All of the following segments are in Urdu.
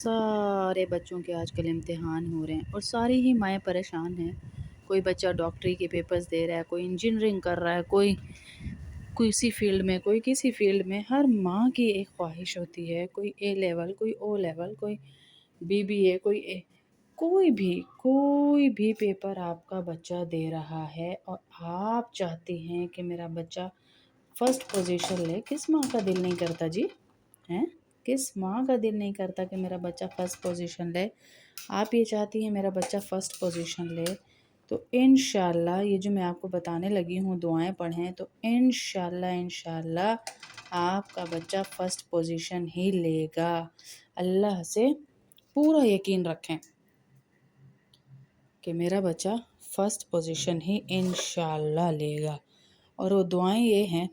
سارے بچوں کے آج کل امتحان ہو رہے ہیں اور ساری ہی مائیں پریشان ہیں۔ کوئی بچہ ڈاکٹری کے پیپرز دے رہا ہے، کوئی انجینئرنگ کر رہا ہے، کوئی کسی فیلڈ میں، کوئی کسی فیلڈ میں۔ ہر ماں کی ایک خواہش ہوتی ہے، کوئی اے لیول، کوئی او لیول، کوئی بی بی اے، کوئی بھی پیپر آپ کا بچہ دے رہا ہے اور آپ چاہتی ہیں کہ میرا بچہ فرسٹ پوزیشن لے۔ کس ماں کا دل نہیں کرتا جی؟ ہیں؟ کس ماں کا دل نہیں کرتا کہ میرا بچہ فرسٹ پوزیشن لے؟ آپ یہ چاہتی ہیں میرا بچہ فرسٹ پوزیشن لے، تو انشاءاللہ یہ جو میں آپ کو بتانے لگی ہوں دعائیں پڑھیں تو انشاءاللہ آپ کا بچہ فرسٹ پوزیشن ہی لے گا۔ اللہ سے پورا یقین رکھیں کہ میرا بچہ فرسٹ پوزیشن ہی انشاءاللہ لے گا۔ اور وہ دعائیں یہ ہیں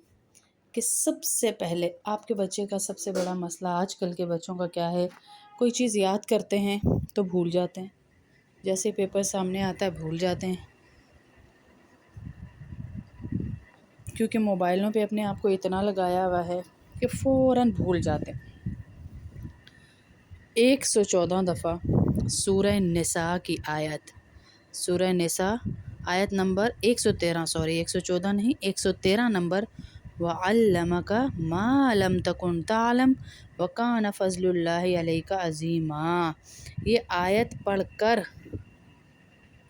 کہ سب سے پہلے آپ کے بچے کا سب سے بڑا مسئلہ آج کل کے بچوں کا کیا ہے؟ کوئی چیز یاد کرتے ہیں تو بھول جاتے ہیں، جیسے پیپر سامنے آتا ہے بھول جاتے ہیں، کیونکہ موبائلوں پہ اپنے آپ کو اتنا لگایا ہوا ہے کہ فوراً بھول جاتے ہیں۔ 114 دفعہ سورہ نساء کی آیت، سورہ نساء آیت نمبر 114 نہیں 113 نمبر، وَعَلَّمَكَ مَا لَمْ تَكُنْ تَعْلَمْ وَكَانَ فَضْلُ اللَّهِ عَلَيْكَ عَظِيمًا۔ یہ آیت پڑھ کر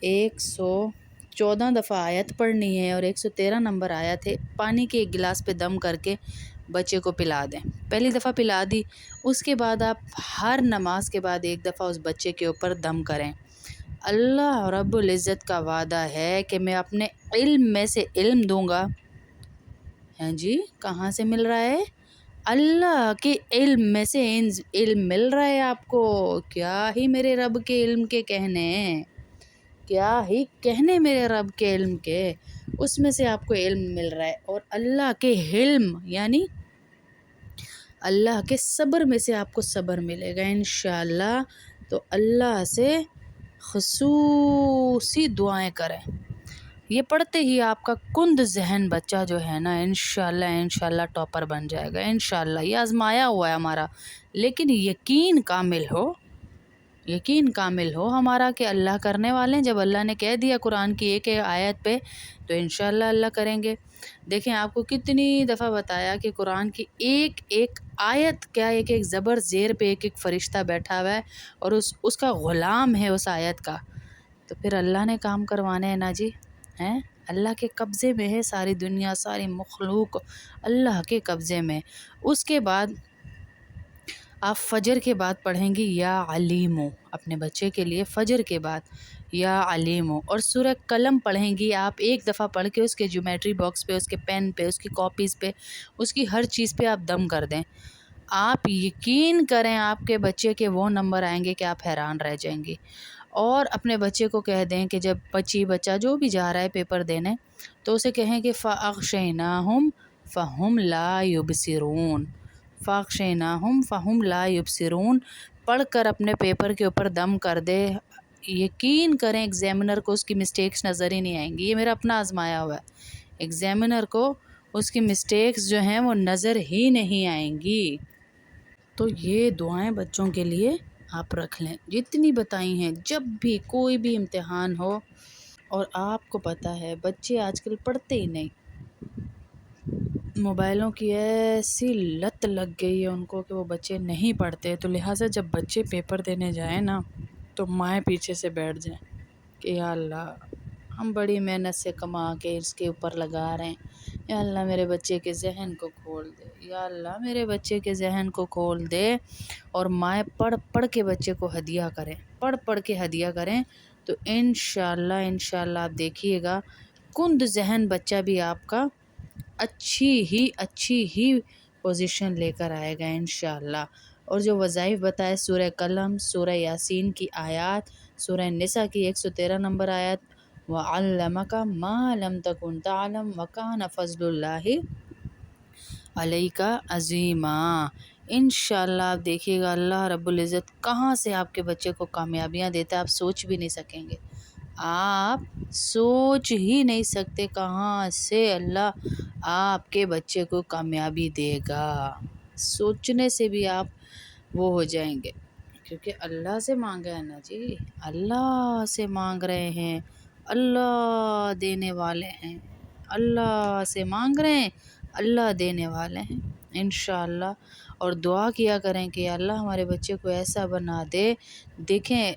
114 دفعہ آیت پڑھنی ہے اور 113 نمبر آیت ہے۔ پانی کے ایک گلاس پہ دم کر کے بچے کو پلا دیں۔ پہلی دفعہ پلا دی، اس کے بعد آپ ہر نماز کے بعد ایک دفعہ اس بچے کے اوپر دم کریں۔ اللہ رب العزت کا وعدہ ہے کہ میں اپنے علم میں سے علم دوں گا۔ ہیں جی، کہاں سے مل رہا ہے؟ اللہ کے علم میں سے علم مل رہا ہے آپ کو۔ کیا ہی میرے رب کے علم کے کہنے ہیں، کیا ہی کہنے میرے رب کے علم کے، اس میں سے آپ کو علم مل رہا ہے۔ اور اللہ کے علم یعنی اللہ کے صبر میں سے آپ کو صبر ملے گا انشاءاللہ۔ تو اللہ سے خصوصی دعائیں کریں۔ یہ پڑھتے ہی آپ کا کند ذہن بچہ جو ہے نا انشاءاللہ ٹاپر بن جائے گا انشاءاللہ۔ یہ آزمایا ہوا ہے ہمارا، لیکن یقین کامل ہو ہمارا کہ اللہ کرنے والے ہیں۔ جب اللہ نے کہہ دیا قرآن کی ایک آیت پہ تو انشاءاللہ اللہ کریں گے۔ دیکھیں آپ کو کتنی دفعہ بتایا کہ قرآن کی ایک ایک آیت کیا، ایک ایک زبر زیر پہ ایک ایک فرشتہ بیٹھا ہوا ہے اور اس کا غلام ہے اس آیت کا۔ تو پھر اللہ نے کام کروانے ہیں نا جی، ہیں؟ اللہ کے قبضے میں ہے ساری دنیا، ساری مخلوق اللہ کے قبضے میں۔ اس کے بعد آپ فجر کے بعد پڑھیں گی یا علیمو، اپنے بچے کے لیے فجر کے بعد یا علیمو، اور سورہ قلم پڑھیں گی آپ ایک دفعہ پڑھ کے اس کے جیومیٹری باکس پہ، اس کے پین پہ، اس کی کاپیز پہ، اس کی ہر چیز پہ آپ دم کر دیں۔ آپ یقین کریں آپ کے بچے کے وہ نمبر آئیں گے کہ آپ حیران رہ جائیں گے۔ اور اپنے بچے کو کہہ دیں کہ جب بچہ جو بھی جا رہا ہے پیپر دینے تو اسے کہیں کہ فَأَغْشَيْنَاهُمْ فَهُمْ لَا يُبْصِرُونَ، فَأَغْشَيْنَاهُمْ فَهُمْ لَا يُبْصِرُونَ پڑھ کر اپنے پیپر کے اوپر دم کر دے۔ یقین کریں ایگزامنر کو اس کی مسٹیکس نظر ہی نہیں آئیں گی۔ یہ میرا اپنا آزمایا ہوا ہے، ایگزامنر کو اس کی مسٹیکس جو ہیں وہ نظر ہی نہیں آئیں گی۔ تو یہ دعائیں بچوں کے لیے آپ رکھ لیں جتنی بتائی ہیں۔ جب بھی کوئی بھی امتحان ہو، اور آپ کو پتہ ہے بچے آج کل پڑھتے ہی نہیں، موبائلوں کی ایسی لت لگ گئی ہے ان کو کہ وہ بچے نہیں پڑھتے۔ تو لہٰذا جب بچے پیپر دینے جائیں نا تو مائیں پیچھے سے بیٹھ جائیں کہ یا اللہ ہم بڑی محنت سے کما کے اس کے اوپر لگا رہے ہیں، یا اللہ میرے بچے کے ذہن کو کھول دے، یا اللہ میرے بچے کے ذہن کو کھول دے۔ اور مائیں پڑھ کے بچے کو ہدیہ کریں، پڑھ کے ہدیہ کریں تو انشاءاللہ آپ دیکھیے گا کند ذہن بچہ بھی آپ کا اچھی ہی پوزیشن لے کر آئے گا انشاءاللہ۔ اور جو وظائف بتائے سورہ قلم، سورہ یاسین کی آیات، سورہ نساء کی 113 نمبر آیت، وَعَلَّمَكَ مَا لَمْ تَكُنْ تَعْلَمْ وَكَانَ فَضْلُ اللَّهِ عَلَيْكَ عَظِيمًا۔ انشاءاللہ آپ دیکھیے گا اللہ رب العزت کہاں سے آپ کے بچے کو کامیابیاں دیتا ہے، آپ سوچ بھی نہیں سکیں گے، آپ سوچ ہی نہیں سکتے کہاں سے اللہ آپ کے بچے کو کامیابی دے گا۔ سوچنے سے بھی آپ وہ ہو جائیں گے کیونکہ اللہ سے مانگا ہے نا جی، اللہ سے مانگ رہے ہیں، اللہ دینے والے ہیں، اللہ سے مانگ رہے ہیں، اللہ دینے والے ہیں انشاءاللہ۔ اور دعا کیا کریں کہ یا اللہ ہمارے بچے کو ایسا بنا دے۔ دیکھیں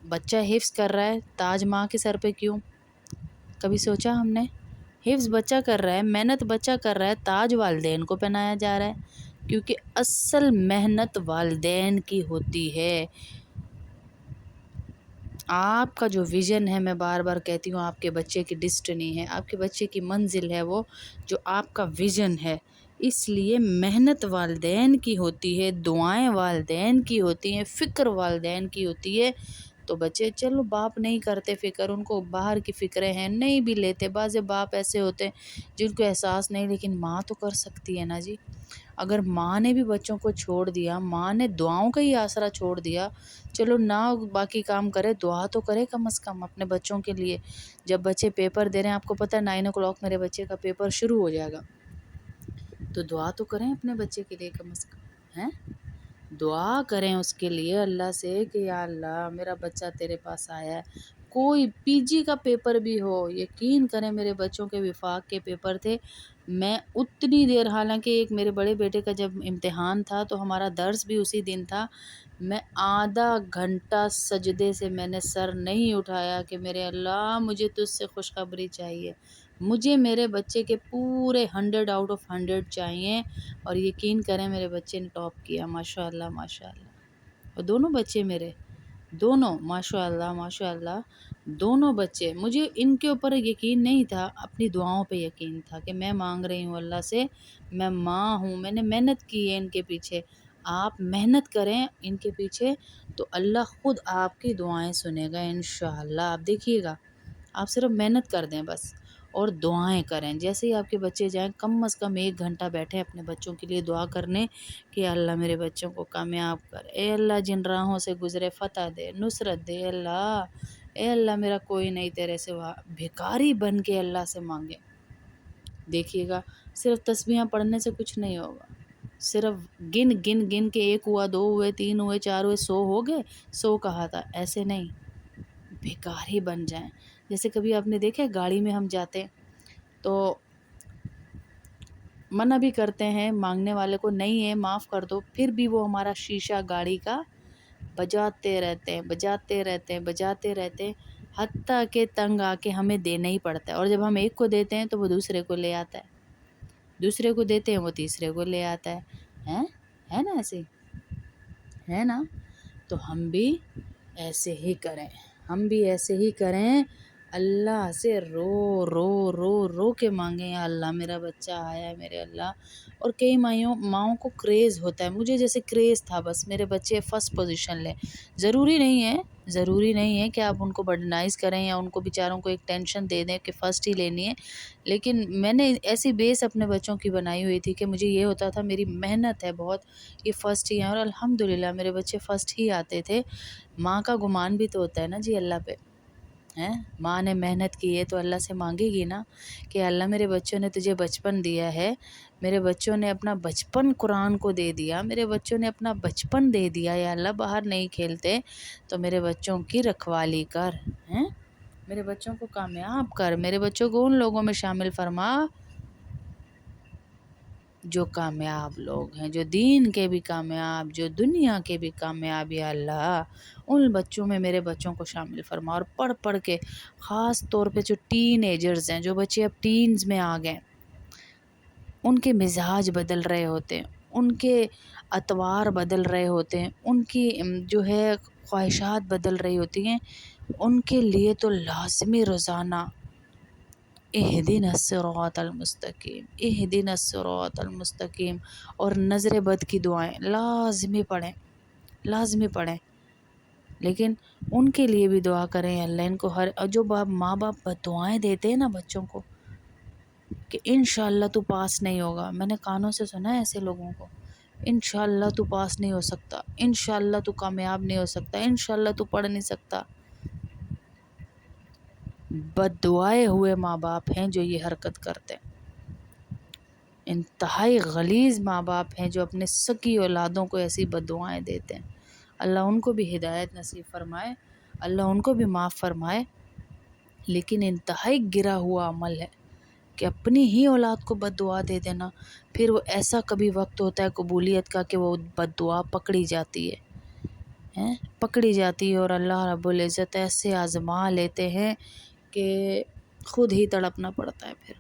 بچہ حفظ کر رہا ہے، تاج ماں کے سر پہ کیوں؟ کبھی سوچا ہم نے؟ حفظ بچہ کر رہا ہے، محنت بچہ کر رہا ہے، تاج والدین کو پہنایا جا رہا ہے، کیونکہ اصل محنت والدین کی ہوتی ہے۔ آپ کا جو ویژن ہے، میں بار بار کہتی ہوں، آپ کے بچے کی ڈسٹنی ہے، آپ کے بچے کی منزل ہے، وہ جو آپ کا ویژن ہے، اس لیے محنت والدین کی ہوتی ہے، دعائیں والدین کی ہوتی ہیں، فکر والدین کی ہوتی ہے۔ تو بچے چلو باپ نہیں کرتے فکر، ان کو باہر کی فکریں ہیں، نہیں بھی لیتے، بعض باپ ایسے ہوتے ہیں جن کو احساس نہیں، لیکن ماں تو کر سکتی ہے نا جی۔ اگر ماں نے بھی بچوں کو چھوڑ دیا، ماں نے دعاؤں کا ہی آسرا چھوڑ دیا، چلو نہ باقی کام کرے، دعا تو کرے کم از کم اپنے بچوں کے لیے۔ جب بچے پیپر دے رہے ہیں، آپ کو پتہ ہے 9 o'clock میرے بچے کا پیپر شروع ہو جائے گا، تو دعا تو کریں اپنے بچے کے لیے کم از کم، ہیں؟ دعا کریں اس کے لیے اللہ سے کہ یا اللہ میرا بچہ تیرے پاس آیا ہے۔ کوئی پی جی کا پیپر بھی ہو، یقین کریں میرے بچوں کے وفاق کے پیپر تھے، میں اتنی دیر، حالانکہ ایک میرے بڑے بیٹے کا جب امتحان تھا تو ہمارا درس بھی اسی دن تھا، میں آدھا گھنٹہ سجدے سے میں نے سر نہیں اٹھایا کہ میرے اللہ مجھے تجھ سے خوشخبری چاہیے، مجھے میرے بچے کے پورے 100 out of 100 چاہیے۔ اور یقین کریں میرے بچے نے ٹاپ کیا، ماشاء اللہ ماشاء اللہ۔ اور دونوں بچے میرے، دونوں ماشاء اللہ ماشاء اللہ، دونوں بچے، مجھے ان کے اوپر یقین نہیں تھا، اپنی دعاؤں پہ یقین تھا کہ میں مانگ رہی ہوں اللہ سے، میں ماں ہوں، میں نے محنت کی ہے ان کے پیچھے، آپ محنت کریں ان کے پیچھے تو اللہ خود آپ کی دعائیں سنے گا انشاءاللہ۔ آپ دیکھیے گا، آپ صرف محنت کر دیں بس اور دعائیں کریں، جیسے ہی آپ کے بچے جائیں کم از کم 1 گھنٹہ بیٹھیں اپنے بچوں کے لیے دعا کرنے کہ اللہ میرے بچوں کو کامیاب کر، اے اللہ جن راہوں سے گزرے فتح دے، نصرت دے، اللہ اے اللہ میرا کوئی نہیں تیرے سوا، بھکاری بن کے اللہ سے مانگیں۔ دیکھیے گا صرف تسبیحاں پڑھنے سے کچھ نہیں ہوگا، صرف گن گن گن کے 1 ہوا، 2 ہوئے، 3 ہوئے، 4 ہوئے، 100 ہو گئے، 100 کہا تھا، ایسے نہیں، بھکاری بن جائیں۔ جیسے کبھی آپ نے دیکھا گاڑی میں ہم جاتے تو منع بھی کرتے ہیں مانگنے والے کو، نہیں ہے معاف کر دو، پھر بھی وہ ہمارا شیشہ گاڑی کا بجاتے رہتے ہیں، بجاتے رہتے ہیں، بجاتے رہتے ہیں، حتیٰ کہ تنگ آ کے ہمیں دینا ہی پڑتا ہے۔ اور جب ہم ایک کو دیتے ہیں تو وہ دوسرے کو لے آتا ہے، دوسرے کو دیتے ہیں وہ تیسرے کو لے آتا ہے، ہے نا ایسے، ہے نا؟ تو ہم بھی ایسے ہی کریں، ہم بھی ایسے ہی کریں، اللہ سے رو رو رو رو کے مانگیں، یا اللہ میرا بچہ آیا ہے میرے اللہ۔ اور کئی ماؤں کو کریز ہوتا ہے، مجھے جیسے کریز تھا بس میرے بچے فرسٹ پوزیشن لیں، ضروری نہیں ہے، ضروری نہیں ہے کہ آپ ان کو برڈنائز کریں یا ان کو بیچاروں کو ایک ٹینشن دے دیں کہ فرسٹ ہی لینی ہے، لیکن میں نے ایسی بیس اپنے بچوں کی بنائی ہوئی تھی کہ مجھے یہ ہوتا تھا میری محنت ہے بہت، یہ فرسٹ ہی ہیں، اور الحمدللہ میرے بچے فرسٹ ہی آتے تھے۔ ماں کا گمان بھی تو ہوتا ہے نا جی اللہ پہ، ہیں؟ ماں نے محنت کی ہے تو اللہ سے مانگے گی نا کہ اللہ میرے بچوں نے تجھے بچپن دیا ہے، میرے بچوں نے اپنا بچپن قرآن کو دے دیا، میرے بچوں نے اپنا بچپن دے دیا، یا اللہ باہر نہیں کھیلتے تو میرے بچوں کی رکھوالی کر، ہیں؟ میرے بچوں کو کامیاب کر، میرے بچوں کو ان لوگوں میں شامل فرما جو کامیاب لوگ ہیں، جو دین کے بھی کامیاب، جو دنیا کے بھی کامیاب، یا اللہ ان بچوں میں میرے بچوں کو شامل فرما۔ اور پڑھ پڑھ کے خاص طور پہ جو ٹین ایجرز ہیں، جو بچے اب ٹینز میں آ گئے، ان کے مزاج بدل رہے ہوتے ہیں، ان کے اطوار بدل رہے ہوتے ہیں، ان کی جو ہے خواہشات بدل رہی ہوتی ہیں، ان کے لیے تو لازمی روزانہ اہدنا الصراط المستقیم، اہدنا الصراط المستقیم اور نظر بد کی دعائیں لازمی پڑھیں، لازمی پڑھیں۔ لیکن ان کے لیے بھی دعا کریں، اللہ ان کو جو ماں باپ دعائیں دیتے ہیں نا بچوں کو کہ انشاءاللہ تو پاس نہیں ہوگا، میں نے کانوں سے سنا ہے ایسے لوگوں کو، انشاءاللہ تو پاس نہیں ہو سکتا، انشاءاللہ تو کامیاب نہیں ہو سکتا، انشاءاللہ تو پڑھ نہیں سکتا۔ بد دعائے ہوئے ماں باپ ہیں جو یہ حرکت کرتے ہیں، انتہائی غلیظ ماں باپ ہیں جو اپنے سکی اولادوں کو ایسی بد دعائیں دیتے ہیں۔ اللہ ان کو بھی ہدایت نصیب فرمائے، اللہ ان کو بھی معاف فرمائے۔ لیکن انتہائی گرا ہوا عمل ہے کہ اپنی ہی اولاد کو بد دعا دے دینا۔ پھر وہ ایسا کبھی وقت ہوتا ہے قبولیت کا کہ وہ بد دعا پکڑی جاتی ہے، پکڑی جاتی ہے، اور اللہ رب العزت ایسے آزما لیتے ہیں کہ خود ہی تڑپنا پڑتا ہے، پھر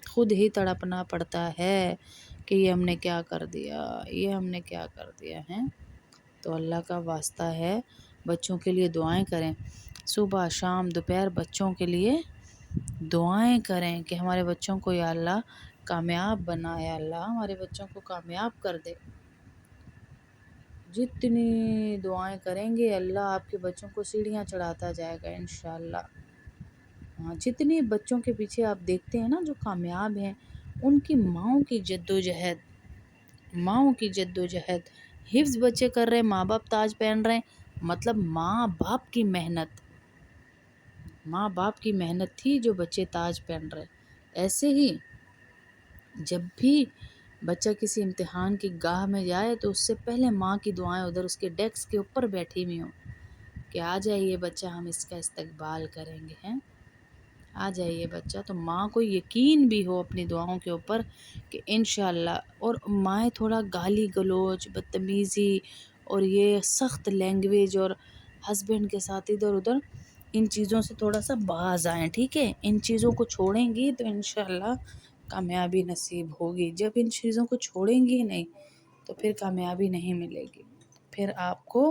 خود ہی تڑپنا پڑتا ہے کہ یہ ہم نے کیا کر دیا، یہ ہم نے کیا کر دیا ہے۔ تو اللہ کا واسطہ ہے بچوں کے لیے دعائیں کریں، صبح شام دوپہر بچوں کے لیے دعائیں کریں کہ ہمارے بچوں کو یا اللہ کامیاب بنا، یا اللہ ہمارے بچوں کو کامیاب کر دے۔ جتنی دعائیں کریں گے اللہ آپ کے بچوں کو سیڑھیاں چڑھاتا جائے گا انشاءاللہ۔ ہاں، جتنی بچوں کے پیچھے آپ دیکھتے ہیں نا جو کامیاب ہیں، ان کی ماؤں کی جد و جہد، حفظ بچے کر رہے، ماں باپ تاج پہن رہے ہیں، مطلب ماں باپ کی محنت تھی جو بچے تاج پہن رہے۔ ایسے ہی جب بھی بچہ کسی امتحان کی گاہ میں جائے تو اس سے پہلے ماں کی دعائیں ادھر اس کے ڈیسک کے اوپر بیٹھی ہوئی ہوں کہ آ جائیے بچہ، ہم اس کا استقبال کریں گے، آ جائیے بچہ۔ تو ماں کو یقین بھی ہو اپنی دعاؤں کے اوپر کہ انشاءاللہ، اور مائیں تھوڑا گالی گلوچ، بدتمیزی اور یہ سخت لینگویج اور ہسبینڈ کے ساتھ ادھر ادھر ان چیزوں سے تھوڑا سا باز آئیں، ٹھیک ہے؟ ان چیزوں کو چھوڑیں گی تو انشاءاللہ کامیابی نصیب ہوگی۔ جب ان چیزوں کو چھوڑیں گی نہیں تو پھر کامیابی نہیں ملے گی، پھر آپ کو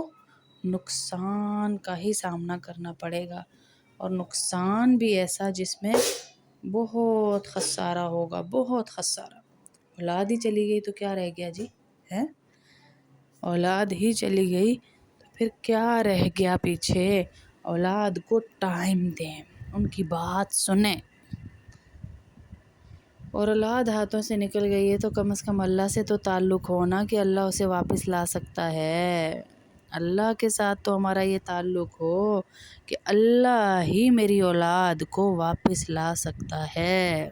نقصان کا ہی سامنا کرنا پڑے گا، اور نقصان بھی ایسا جس میں بہت خسارہ ہوگا، بہت خسارہ۔ اولاد ہی چلی گئی تو کیا رہ گیا جی، ہے؟ اولاد ہی چلی گئی تو پھر کیا رہ گیا پیچھے؟ اولاد کو ٹائم دیں، ان کی بات سنیں، اور اولاد ہاتھوں سے نکل گئی ہے تو کم از کم اللہ سے تو تعلق ہونا کہ اللہ اسے واپس لا سکتا ہے۔ اللہ کے ساتھ تو ہمارا یہ تعلق ہو کہ اللہ ہی میری اولاد کو واپس لا سکتا ہے۔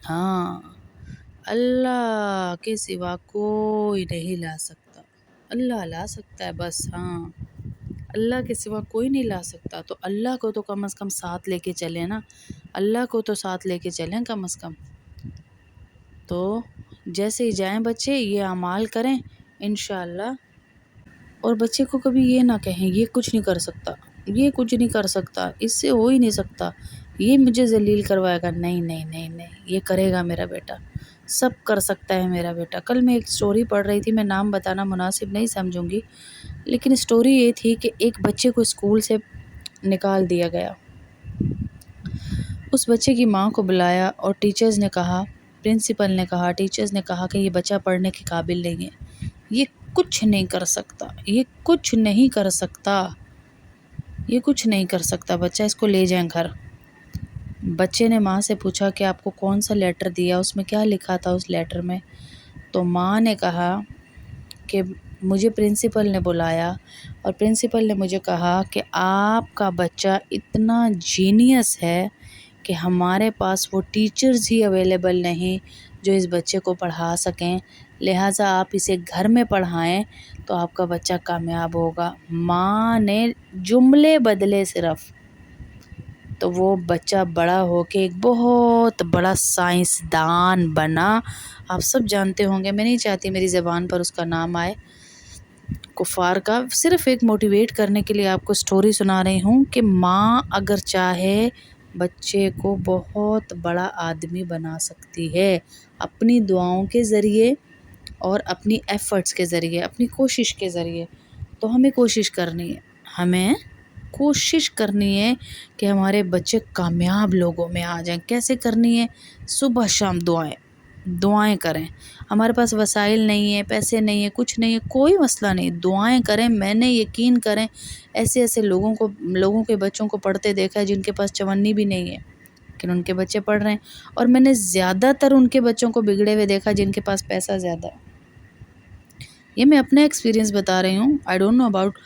ہاں، اللہ کے سوا کوئی نہیں لا سکتا، اللہ لا سکتا ہے بس، ہاں، اللہ کے سوا کوئی نہیں لا سکتا۔ تو اللہ کو تو کم از کم ساتھ لے کے چلیں نا، اللہ کو تو ساتھ لے کے چلیں کم از کم۔ تو جیسے ہی جائیں بچے یہ اعمال کریں انشاءاللہ، اور بچے کو کبھی یہ نہ کہیں یہ کچھ نہیں کر سکتا، یہ کچھ نہیں کر سکتا، اس سے ہو ہی نہیں سکتا، یہ مجھے ذلیل کروائے گا، نہیں نہیں نہیں نہیں، یہ کرے گا میرا بیٹا، سب کر سکتا ہے میرا بیٹا۔ کل میں ایک سٹوری پڑھ رہی تھی، میں نام بتانا مناسب نہیں سمجھوں گی، لیکن سٹوری یہ تھی کہ ایک بچے کو اسکول سے نکال دیا گیا۔ اس بچے کی ماں کو بلایا اور پرنسپل نے کہا، ٹیچرز نے کہا کہ یہ بچہ پڑھنے کے قابل نہیں ہے، یہ کچھ نہیں کر سکتا، یہ کچھ نہیں کر سکتا، یہ کچھ نہیں کر سکتا بچہ، اس کو لے جائیں گھر۔ بچے نے ماں سے پوچھا کہ آپ کو کون سا لیٹر دیا، اس میں کیا لکھا تھا اس لیٹر میں؟ تو ماں نے کہا کہ مجھے پرنسپل نے بلایا اور پرنسپل نے مجھے کہا کہ آپ کا بچہ اتنا جینیس ہے کہ ہمارے پاس وہ ٹیچرز ہی اویلیبل نہیں جو اس بچے کو پڑھا سکیں، لہٰذا آپ اسے گھر میں پڑھائیں تو آپ کا بچہ کامیاب ہوگا۔ ماں نے جملے بدلے صرف، تو وہ بچہ بڑا ہو کے ایک بہت بڑا سائنسدان بنا۔ آپ سب جانتے ہوں گے، میں نہیں چاہتی میری زبان پر اس کا نام آئے، کفار کا، صرف ایک موٹیویٹ کرنے کے لیے آپ کو سٹوری سنا رہی ہوں کہ ماں اگر چاہے بچے کو بہت بڑا آدمی بنا سکتی ہے اپنی دعاؤں کے ذریعے اور اپنی ایفرٹس کے ذریعے، اپنی کوشش کے ذریعے۔ تو ہمیں کوشش کرنی ہے، ہمیں کوشش کرنی ہے کہ ہمارے بچے کامیاب لوگوں میں آ جائیں۔ کیسے کرنی ہے؟ صبح شام دعائیں کریں۔ ہمارے پاس وسائل نہیں ہیں، پیسے نہیں ہیں، کچھ نہیں ہے، کوئی مسئلہ نہیں، دعائیں کریں۔ میں نے یقین کریں ایسے لوگوں کے بچوں کو پڑھتے دیکھا ہے جن کے پاس چونی بھی نہیں ہے لیکن ان کے بچے پڑھ رہے ہیں، اور میں نے زیادہ تر ان کے بچوں کو بگڑے ہوئے دیکھا جن کے پاس پیسہ زیادہ ہے۔ یہ میں اپنا ایکسپیرینس بتا رہی ہوں، I don't know about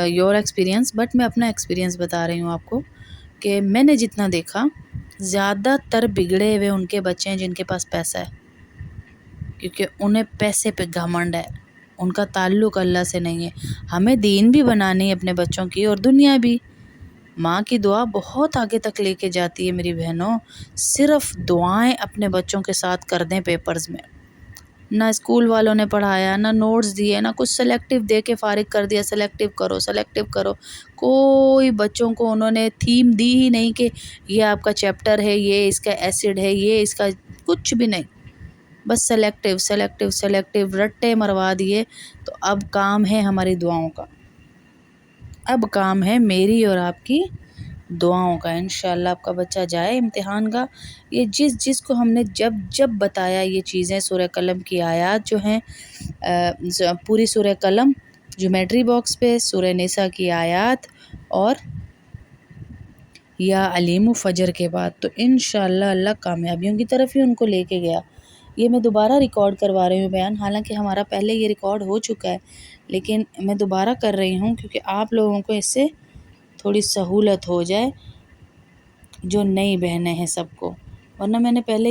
your experience, but میں اپنا ایکسپیرینس بتا رہی ہوں آپ کو کہ میں نے جتنا دیکھا زیادہ تر بگڑے ہوئے ان کے بچے ہیں جن کے پاس پیسہ ہے، کیونکہ انہیں پیسے پہ گھمنڈ ہے، ان کا تعلق اللہ سے نہیں ہے۔ ہمیں دین بھی بنانی ہے اپنے بچوں کی اور دنیا بھی۔ ماں کی دعا بہت آگے تک لے کے جاتی ہے میری بہنوں۔ صرف دعائیں اپنے بچوں کے ساتھ کر دیں پیپرز میں، نہ اسکول والوں نے پڑھایا، نہ نوٹس دیے، نہ کچھ سلیکٹیو دے کے فارغ کر دیا، سلیکٹیو کرو سلیکٹیو کرو۔ کوئی بچوں کو انہوں نے تھیم دی ہی نہیں کہ یہ آپ کا چیپٹر ہے، یہ اس کا ایسڈ ہے، یہ اس کا کچھ بھی نہیں، بس سلیکٹیو سلیکٹیو سلیکٹیو رٹے مروا دیے۔ تو اب کام ہے ہماری دعاؤں کا، اب کام ہے میری اور آپ کی دعاؤں کا۔ انشاءاللہ آپ کا بچہ جائے امتحان کا۔ یہ جس کو ہم نے جب بتایا یہ چیزیں، سورہ قلم کی آیات جو ہیں، پوری سورہ قلم جیومیٹری باکس پہ، سورہ نساء کی آیات اور یا علیم و فجر کے بعد، تو انشاءاللہ اللہ کامیابیوں کی طرف ہی ان کو لے کے گیا۔ یہ میں دوبارہ ریکارڈ کروا رہی ہوں بیان، حالانکہ ہمارا پہلے یہ ریکارڈ ہو چکا ہے، لیکن میں دوبارہ کر رہی ہوں کیونکہ آپ لوگوں کو اس سے تھوڑی سہولت ہو جائے، جو نئی بہنیں ہیں سب کو، ورنہ میں نے پہلے